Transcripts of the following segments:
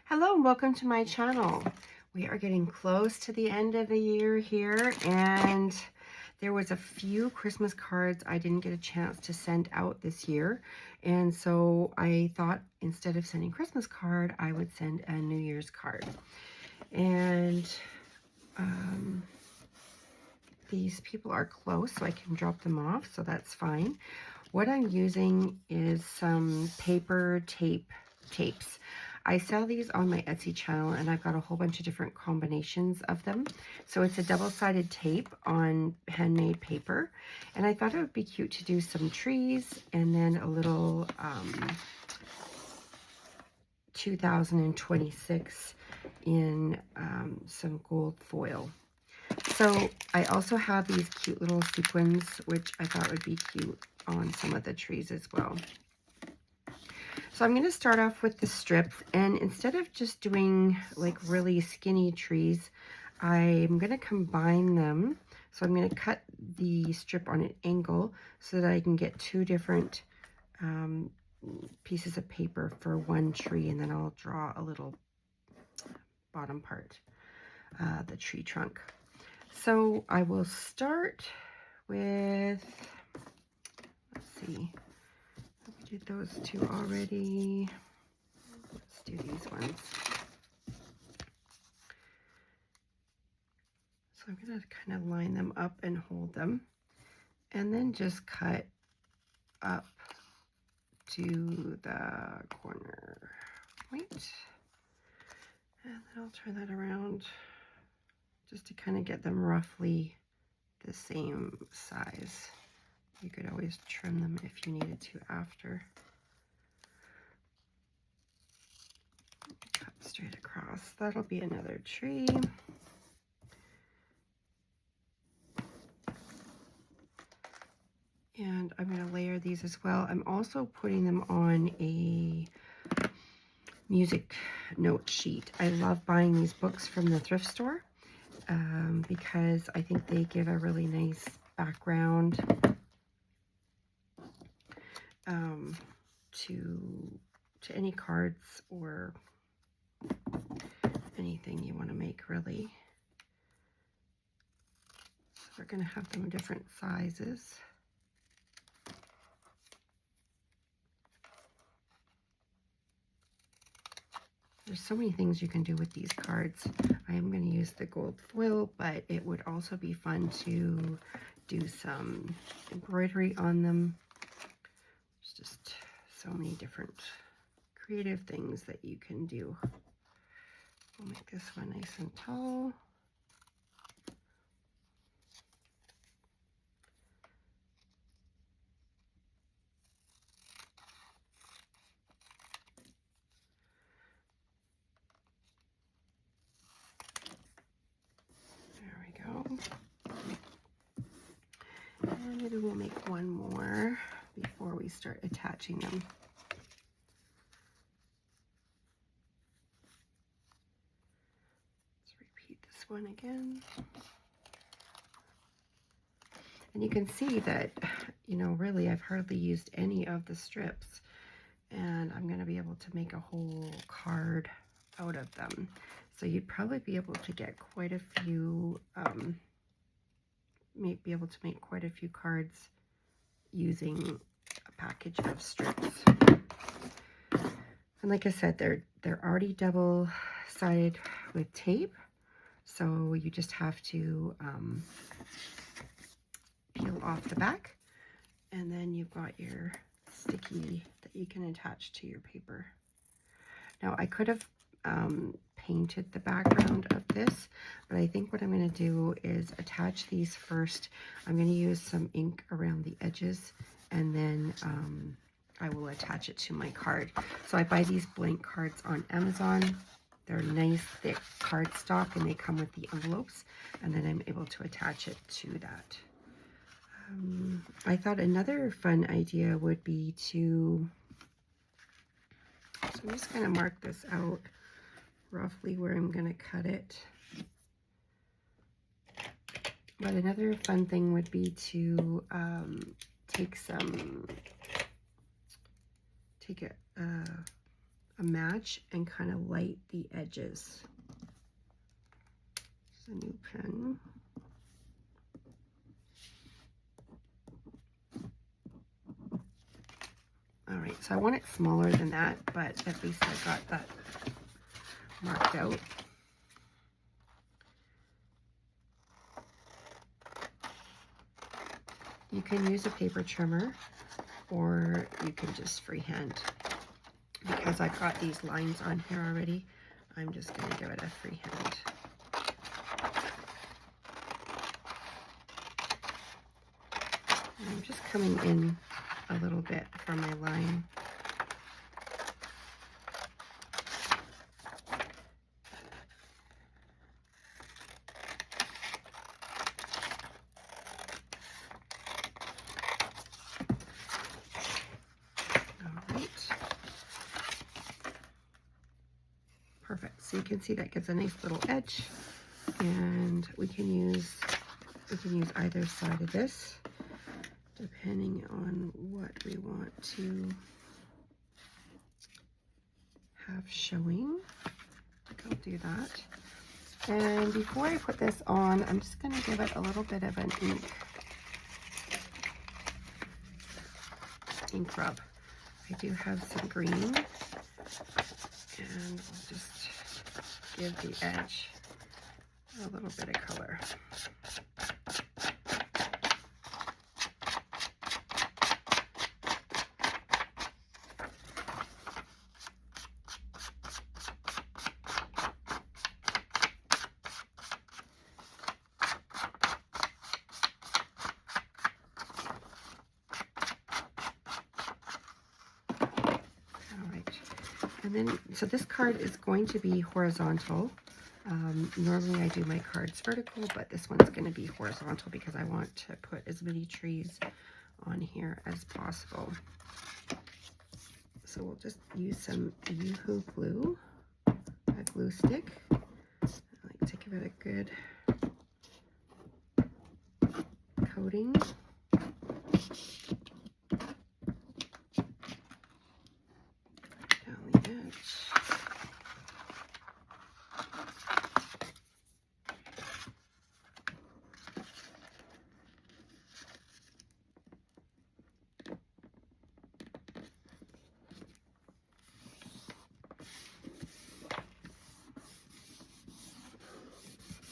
Hello and welcome to my channel. We are getting close to the end of the year here, and there was a few Christmas cards I didn't get a chance to send out this year, and so I thought instead of sending Christmas card I would send a New Year's card. And these people are close, so I can drop them off, so that's fine. What I'm using is some paper tapes. I sell these on my Etsy channel, and I've got a whole bunch of different combinations of them. So it's a double-sided tape on handmade paper, and I thought it would be cute to do some trees and then a little 2026 in some gold foil. So I also have these cute little sequins, which I thought would be cute on some of the trees as well. So I'm going to start off with the strips, and instead of just doing like really skinny trees, I'm going to combine them. So I'm going to cut the strip on an angle so that I can get two different pieces of paper for one tree, and then I'll draw a little bottom part, the tree trunk. So I will start with, let's see, we did those two already. Let's do these ones. So I'm going to kind of line them up and hold them, and then just cut up to the corner point, and then I'll turn that around just to kind of get them roughly the same size. You could always trim them if you needed to after. Cut straight across. That'll be another tree. And I'm going to layer these as well. I'm also putting them on a music note sheet. I love buying these books from the thrift store because I think they give a really nice background to any cards or anything you want to make, really. So we're going to have them different sizes. There's so many things you can do with these cards. I am going to use the gold foil, but it would also be fun to do some embroidery on them. There's just so many different creative things that you can do. We'll make this one nice and tall. And maybe we'll make one more before we start attaching them. Let's repeat this one again. And you can see that, you know, really I've hardly used any of the strips, and I'm going to be able to make a whole card out of them. So you'd probably be able to get quite a few, be able to make quite a few cards using a package of strips. And like I said, they're already double-sided with tape, so you just have to peel off the back, and then you've got your sticky that you can attach to your paper. Now I could have painted the background of this, but I think what I'm going to do is attach these first. I'm going to use some ink around the edges, and then I will attach it to my card. So I buy these blank cards on Amazon. They're nice thick cardstock, and they come with the envelopes, and then I'm able to attach it to that. I thought another fun idea would be to, so I'm just going to mark this out roughly where I'm going to cut it. But another fun thing would be to take a a match and kind of light the edges. A new pen. All right, so I want it smaller than that, but at least I got that marked out. You can use a paper trimmer, or you can just freehand. Because I've got these lines on here already, I'm just going to give it a freehand. And I'm just coming in a little bit from my line. Perfect. So you can see that gives a nice little edge, and we can use either side of this depending on what we want to have showing. I'll do that. And before I put this on, I'm just going to give it a little bit of an ink rub. I do have some green, and I'll just give the edge a little bit of color. And then, so this card is going to be horizontal. Normally I do my cards vertical, but this one's going to be horizontal because I want to put as many trees on here as possible. So we'll just use some Yoo-Hoo glue, a glue stick. I like to give it a good coating. Down the edge.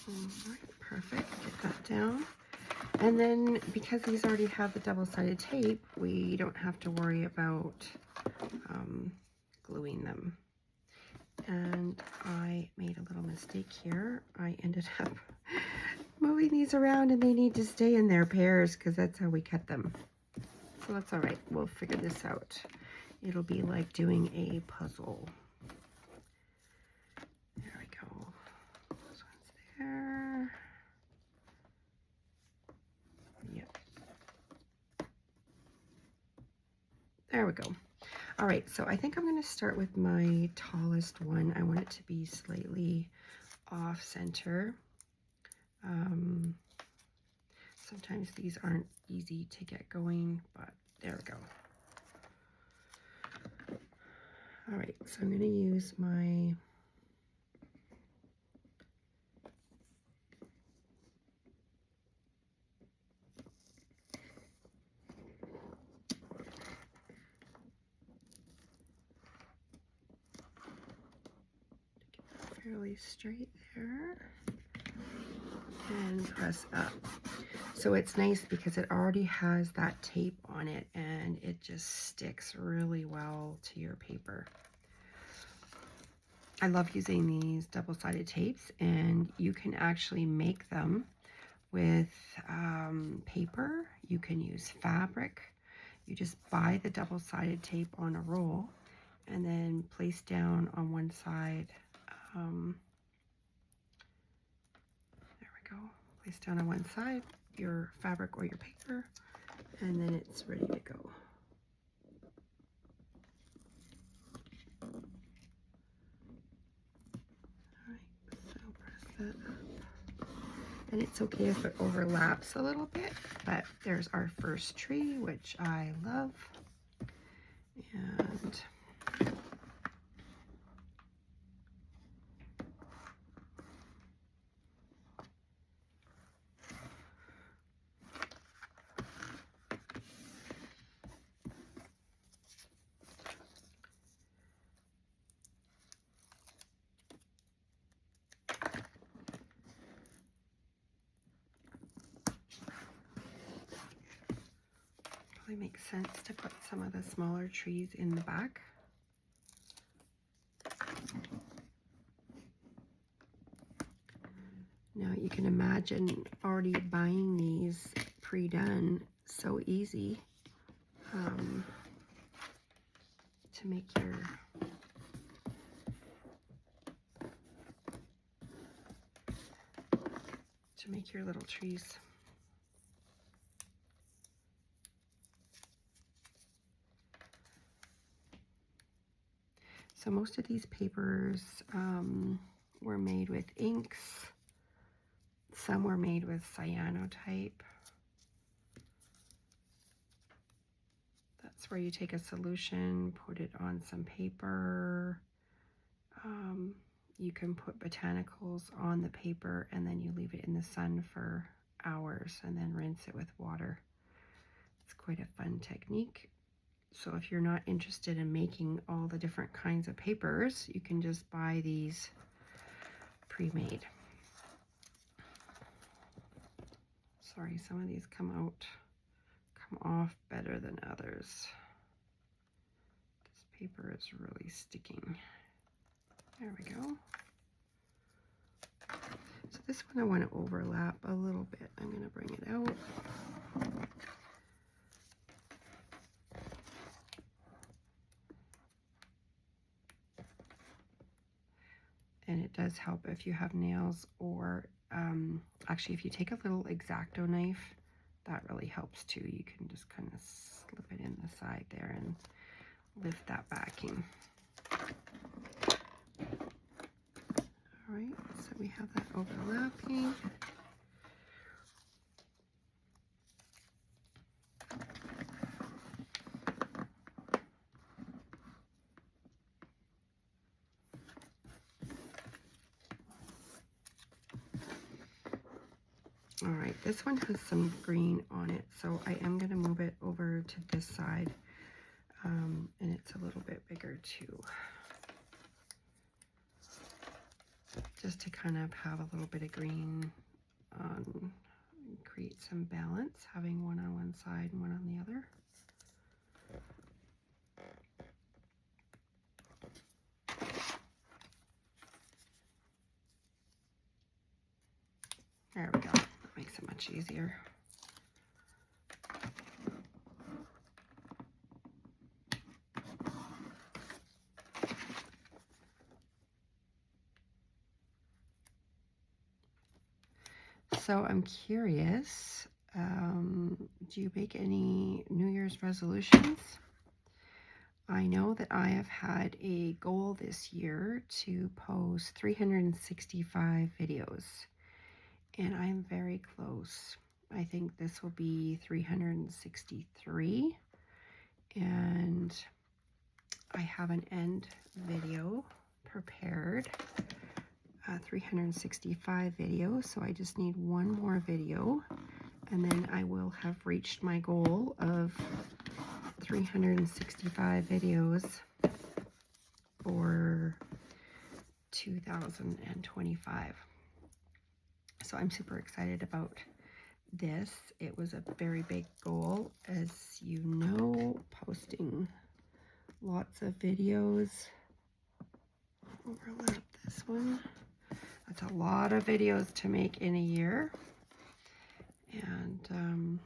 Alright, perfect. Get that down. And then because these already have the double-sided tape, we don't have to worry about gluing them. And I made a little mistake here. I ended up moving these around, and they need to stay in their pairs because that's how we cut them. So that's all right. We'll figure this out. It'll be like doing a puzzle. There we go. This one's there. Yep. There we go. All right, so I think I'm going to start with my tallest one. I want it to be slightly off center. Sometimes these aren't easy to get going, but there we go. All right, so I'm going to use my fairly straight there and press up. So it's nice because it already has that tape on it and it just sticks really well to your paper. I love using these double-sided tapes, and you can actually make them with paper. You can use fabric. You just buy the double-sided tape on a roll and then place down on one side. There we go. Place down on one side your fabric or your paper, and then it's ready to go. Alright, so press that up. And it's okay if it overlaps a little bit, but there's our first tree, which I love. And probably makes sense to put some of the smaller trees in the back. Now you can imagine already buying these pre-done, so easy to make your little trees. So most of these papers were made with inks. Some were made with cyanotype. That's where you take a solution, put it on some paper. You can put botanicals on the paper and then you leave it in the sun for hours and then rinse it with water. It's quite a fun technique. So if you're not interested in making all the different kinds of papers, you can just buy these pre-made. Sorry, some of these come off better than others. This paper is really sticking. There we go. So this one I want to overlap a little bit. I'm going to bring it out. And it does help if you have nails, or actually if you take a little X-Acto knife, that really helps too. You can just kind of slip it in the side there and lift that backing. All right, so we have that overlapping. All right, this one has some green on it, so I am going to move it over to this side, and it's a little bit bigger too. Just to kind of have a little bit of green, create some balance, having one on one side and one on the other. There we go. That makes it much easier. So I'm curious, do you make any New Year's resolutions? I know that I have had a goal this year to post 365 videos, and I'm very close. I think this will be 363, and I have an end video prepared. 365 videos, so I just need one more video and then I will have reached my goal of 365 videos for 2025. So I'm super excited about this. It was a very big goal, as you know, posting lots of videos. Overlap this one. That's a lot of videos to make in a year, and I'm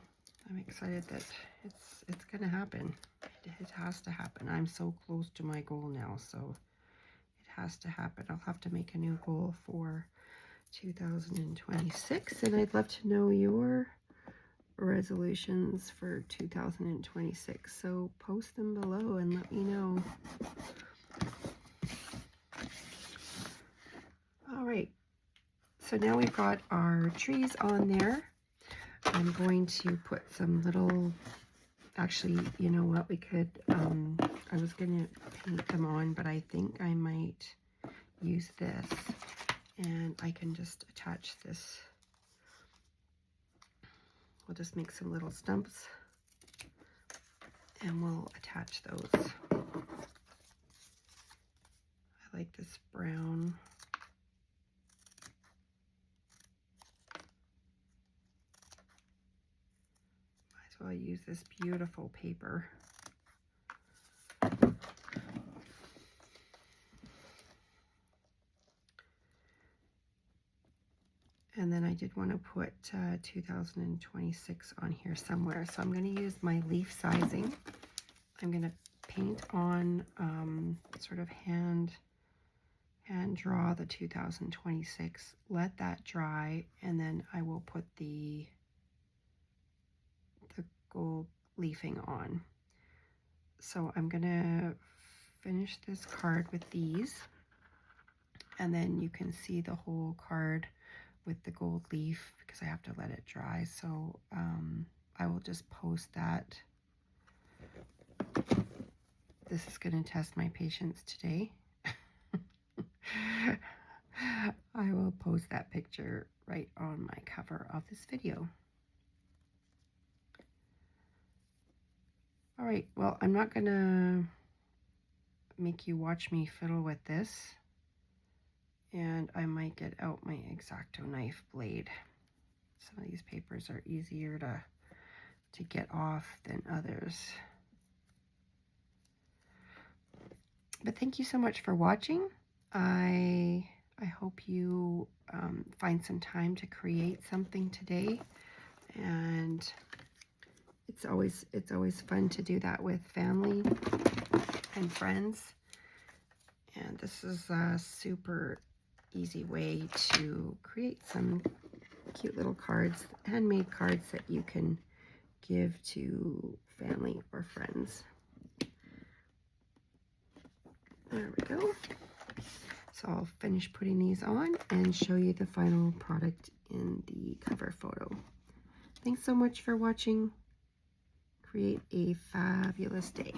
excited that it's gonna happen. It has to happen. I'm so close to my goal now, so it has to happen. I'll have to make a new goal for 2026, and I'd love to know your resolutions for 2026, so post them below and let me know. All right, so now we've got our trees on there. I'm going to put some little, actually, you know what, we could, I was going to paint them on, but I think I might use this, and I can just attach this. We'll just make some little stumps, and we'll attach those. I like this brown. Might as well use this beautiful paper. And then I did want to put 2026 on here somewhere. So I'm going to use my leaf sizing. I'm going to paint on sort of hand draw the 2026. Let that dry, and then I will put the gold leafing on. So I'm going to finish this card with these, and then you can see the whole card with the gold leaf because I have to let it dry. So I will just post that. This is going to test my patience today. I will post that picture right on my cover of this video. All right, well, I'm not going to make you watch me fiddle with this. And I might get out my X-Acto knife blade. Some of these papers are easier to get off than others. But thank you so much for watching. I hope you find some time to create something today, and it's always fun to do that with family and friends. And this is a super easy way to create some cute little cards, handmade cards that you can give to family or friends. There we go. So I'll finish putting these on and show you the final product in the cover photo. Thanks so much for watching. Create a fabulous day.